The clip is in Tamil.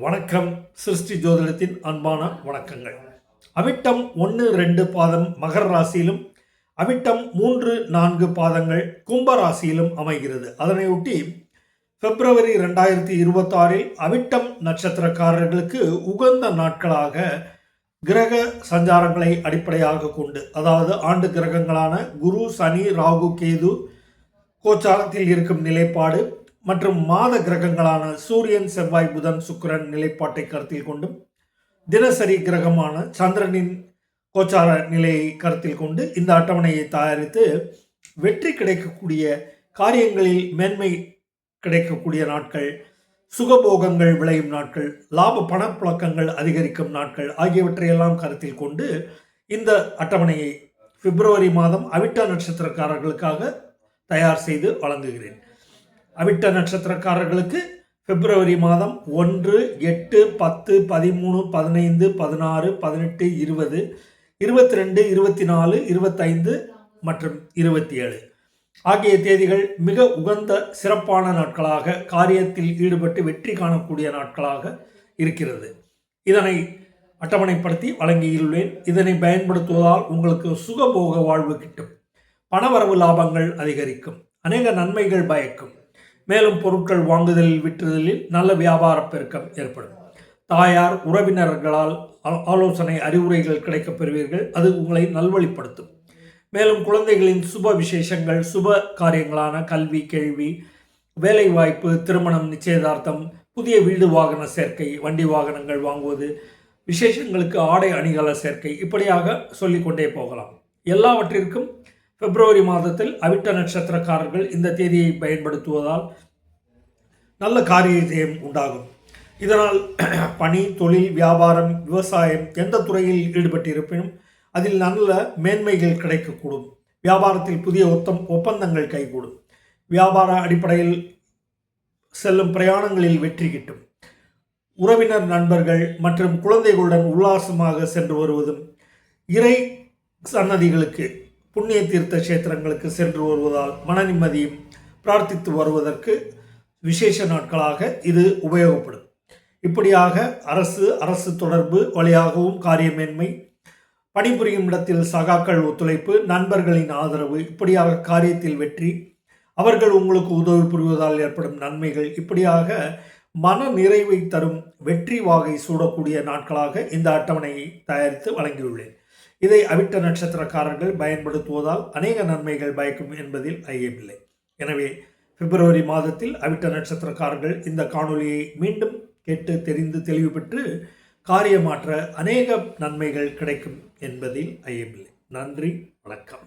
வணக்கம். சிருஷ்டி ஜோதிடத்தின் அன்பான வணக்கங்கள். அவிட்டம் 1-2 பாதம் மகர ராசியிலும், அவிட்டம் 3-4 பாதங்கள் கும்ப ராசியிலும் அமைகிறது. அதனையொட்டி பிப்ரவரி 2026 அவிட்டம் நட்சத்திரக்காரர்களுக்கு உகந்த நாட்களாக கிரக சஞ்சாரங்களை அடிப்படையாக கொண்டு, அதாவது ஆண்டு கிரகங்களான குரு, சனி, ராகு, கேது கோச்சாரத்தில் இருக்கும் நிலைப்பாடு மற்றும் மாத கிரகங்களான சூரியன், செவ்வாய், புதன், சுக்கிரன் நிலைப்பாட்டை கருத்தில் கொண்டும், தினசரி கிரகமான சந்திரனின் கோச்சார நிலையை கருத்தில் கொண்டு இந்த அட்டவணையை தயாரித்து வெற்றி கிடைக்கக்கூடிய காரியங்களில் மேன்மை கிடைக்கக்கூடிய நாட்கள், சுகபோகங்கள் விளையும் நாட்கள், லாப பணப்புழக்கங்கள் அதிகரிக்கும் நாட்கள் ஆகியவற்றையெல்லாம் கருத்தில் கொண்டு இந்த அட்டவணையை பிப்ரவரி மாதம் அவிட்ட நட்சத்திரக்காரர்களுக்காக தயார் செய்து வழங்குகிறேன். அவிட்ட நட்சத்திரக்காரர்களுக்கு பிப்ரவரி மாதம் 1, 8, 10, 13, 15, 16, 18, 20, 22, 24, 25 மற்றும் 27 ஆகிய தேதிகள் மிக உகந்த சிறப்பான நாட்களாக காரியத்தில் ஈடுபட்டு வெற்றி காணக்கூடிய நாட்களாக இருக்கிறது. இதனை அட்டவணைப்படுத்தி வழங்கியுள்ளேன். இதனை பயன்படுத்துவதால் உங்களுக்கு சுகபோக வாழ்வு கிட்டும், பணவரவு லாபங்கள் அதிகரிக்கும், அநேக நன்மைகள் பயக்கும். மேலும் பொருட்கள் வாங்குதலில் விற்றுதலில் நல்ல வியாபார பெருக்கம் ஏற்படும். தாயார் உறவினர்களால் ஆலோசனை அறிவுரைகள் கிடைக்கப் பெறுவீர்கள். அது உங்களை நல்வழிப்படுத்தும். மேலும் குழந்தைகளின் சுப விசேஷங்கள், சுப காரியங்களான கல்வி, கேள்வி, வேலை வாய்ப்பு, திருமணம், நிச்சயதார்த்தம், புதிய வீடு வாகன சேர்க்கை, வண்டி வாகனங்கள் வாங்குவது, விசேஷங்களுக்கு ஆடை அணிகல சேர்க்கை, இப்படியாக சொல்லிக்கொண்டே போகலாம். எல்லாவற்றிற்கும் பிப்ரவரி மாதத்தில் அவிட்ட நட்சத்திரக்காரர்கள் இந்த தேதியை பயன்படுத்துவதால் நல்ல காரிய ஜெயம் உண்டாகும். இதனால் பணி, தொழில், வியாபாரம், விவசாயம் எந்த துறையில் ஈடுபட்டிருப்பினும் அதில் நல்ல மேன்மைகள் கிடைக்கக்கூடும். வியாபாரத்தில் புதிய ஒப்பந்தங்கள் கைகூடும். வியாபார அடிப்படையில் செல்லும் பிரயாணங்களில் வெற்றி கிட்டும். உறவினர், நண்பர்கள் மற்றும் குழந்தைகளுடன் உல்லாசமாக சென்று வருவதும், இறை சன்னதிகளுக்கு, புண்ணிய தீர்த்த கஷேத்திரங்களுக்கு சென்று வருவதால் மன நிம்மதியும் பிரார்த்தித்து வருவதற்கு விசேஷ நாட்களாக இது உபயோகப்படும். இப்படியாக அரசு தொடர்பு வழியாகவும் காரியமேன்மை, பணிபுரியும் இடத்தில் சகாக்கள் ஒத்துழைப்பு, நண்பர்களின் ஆதரவு, இப்படியாக காரியத்தில் வெற்றி, அவர்கள் உங்களுக்கு உதவி புரிவதால் ஏற்படும் நன்மைகள், இப்படியாக மன நிறைவை தரும் வெற்றி வாகை சூடக்கூடிய நாட்களாக இந்த அட்டவணையை தயாரித்து வழங்கியுள்ளேன். இதை அவிட்ட நட்சத்திரக்காரர்கள் பயன்படுத்துவதால் அநேக நன்மைகள் பயக்கும் என்பதில் ஐயமில்லை. எனவே பிப்ரவரி மாதத்தில் அவிட்ட நட்சத்திரக்காரர்கள் இந்த காணொலியை மீண்டும் கேட்டு தெரிந்து தெளிவு பெற்று காரியமாற்ற அநேக நன்மைகள் கிடைக்கும் என்பதில் ஐயமில்லை. நன்றி, வணக்கம்.